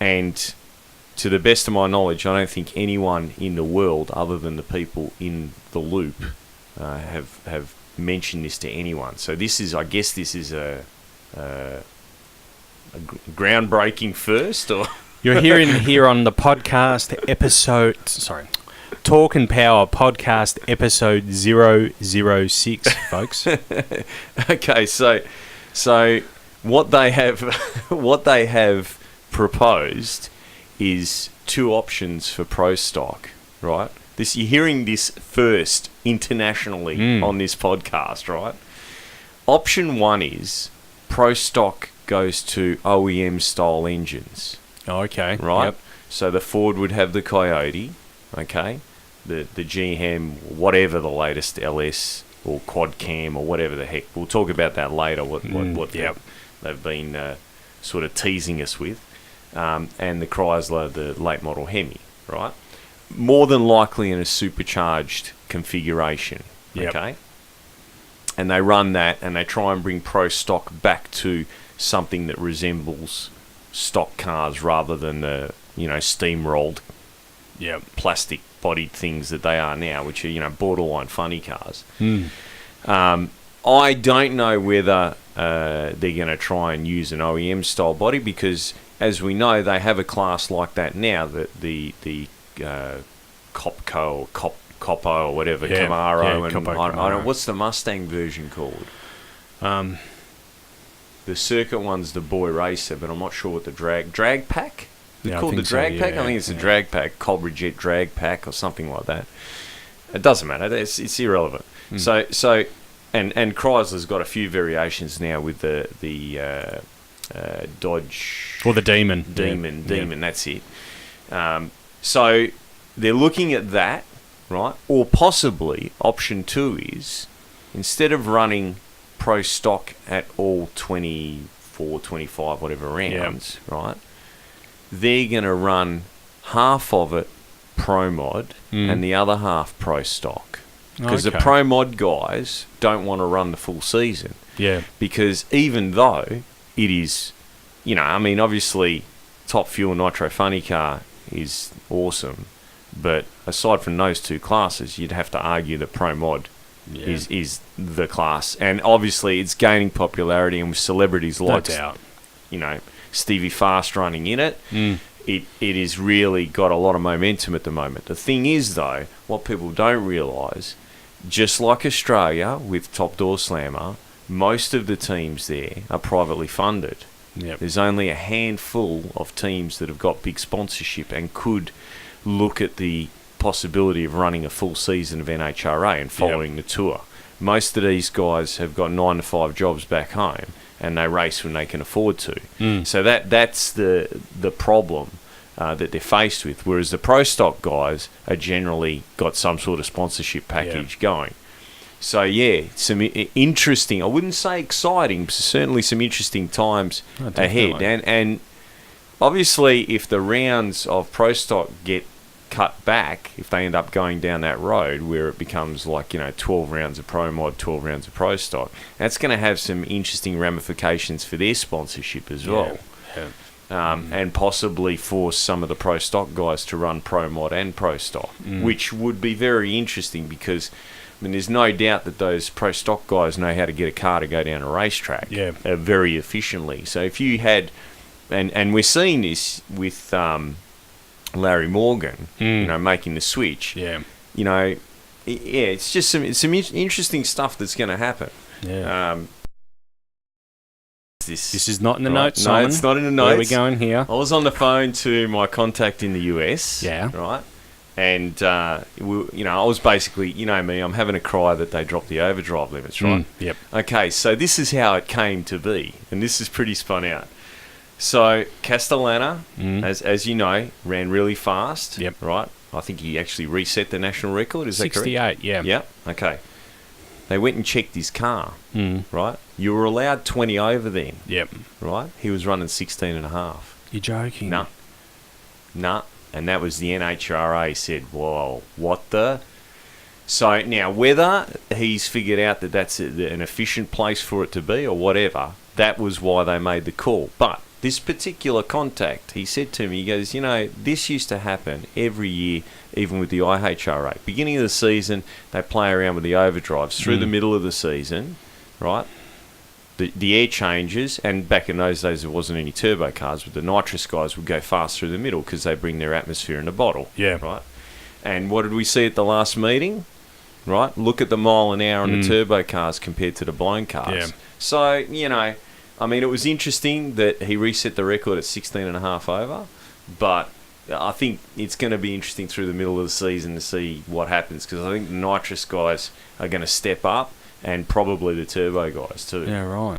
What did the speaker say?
And to the best of my knowledge, I don't think anyone in the world, other than the people in the loop, have mentioned this to anyone. So I guess this is a groundbreaking first, or you're hearing here on the podcast episode. Sorry, Talk and Power podcast episode 006, folks. Okay, so what they have proposed is two options for Pro Stock, right? You're hearing this first internationally on this podcast, right? Option one is Pro Stock goes to OEM style engines. Oh, okay. Right? Yep. So the Ford would have the Coyote, okay? The GM, whatever the latest LS or quad cam or whatever the heck. We'll talk about that later, what they've been sort of teasing us with. And the Chrysler, the late model Hemi, right? More than likely in a supercharged configuration, okay? And they run that, and they try and bring Pro Stock back to something that resembles stock cars rather than the, steamrolled, plastic-bodied things that they are now, which are, borderline funny cars. I don't know whether they're going to try and use an OEM-style body because, as we know, they have a class like that now, that the Copco or Coppo or whatever, Camaro, and Coppo, I Camaro. don't, what's the Mustang version called? The circuit one's the Boy Racer, but I'm not sure what the drag pack. It's called the drag pack. I think it's a drag pack, Cobra Jet drag pack or something like that. It doesn't matter. It's irrelevant. So and Chrysler's got a few variations now with the Dodge or the Demon. Demon. That's it. So they're looking at that, right? Or possibly option two is, instead of running Pro Stock at all 24, 25, whatever rounds, right? They're going to run half of it Pro Mod and the other half Pro Stock. Because the Pro Mod guys don't want to run the full season. Yeah. Because even though it is, obviously top fuel nitro funny car is awesome, but aside from those two classes, you'd have to argue that Pro Mod is the class. And obviously it's gaining popularity, and with celebrities like, Stevie Fast running in it, it has really got a lot of momentum at the moment. The thing is, though, what people don't realise, just like Australia with Top Door Slammer, most of the teams there are privately funded. Yep. There's only a handful of teams that have got big sponsorship and could look at the possibility of running a full season of NHRA and following the tour. Most of these guys have got 9 to 5 jobs back home, and they race when they can afford to. So that's the problem that they're faced with. Whereas the Pro Stock guys are generally got some sort of sponsorship package going. So some interesting, I wouldn't say exciting, but certainly some interesting times ahead. And obviously, if the rounds of Pro Stock get cut back, if they end up going down that road where it becomes 12 rounds of Pro Mod, 12 rounds of Pro Stock, that's going to have some interesting ramifications for their sponsorship as well. And possibly force some of the Pro Stock guys to run Pro Mod and Pro Stock, which would be very interesting because, there's no doubt that those Pro Stock guys know how to get a car to go down a racetrack very efficiently. So if you had, and we're seeing this with Larry Morgan, making the switch. It's just some interesting stuff that's going to happen. This is not in the notes, Simon. No, it's not in the notes. Where are we going here? I was on the phone to my contact in the US. Right. And, I was basically, me, I'm having a cry that they dropped the overdrive limits, right? Yep. Okay, so this is how it came to be, and this is pretty spun out. So, Castellana, as you know, ran really fast, right? I think he actually reset the national record, is that correct? 68, Yeah, okay. They went and checked his car, right? You were allowed 20 over then. Right? He was running 16 and a half. You're joking? Nah. And that was the NHRA said, well, what the? So now, whether he's figured out that that's an efficient place for it to be or whatever, that was why they made the call. But this particular contact, he said to me, he goes, this used to happen every year, even with the IHRA. Beginning of the season, they play around with the overdrives. Through the middle of the season, right, the air changes, and back in those days there wasn't any turbo cars, but the nitrous guys would go fast through the middle because they bring their atmosphere in a bottle. Yeah. Right? And what did we see at the last meeting? Right? Look at the mile an hour on the turbo cars compared to the blown cars. Yeah. So, it was interesting that he reset the record at 16.5 over, but I think it's going to be interesting through the middle of the season to see what happens, because I think the nitrous guys are going to step up, and probably the turbo guys too. Yeah, right.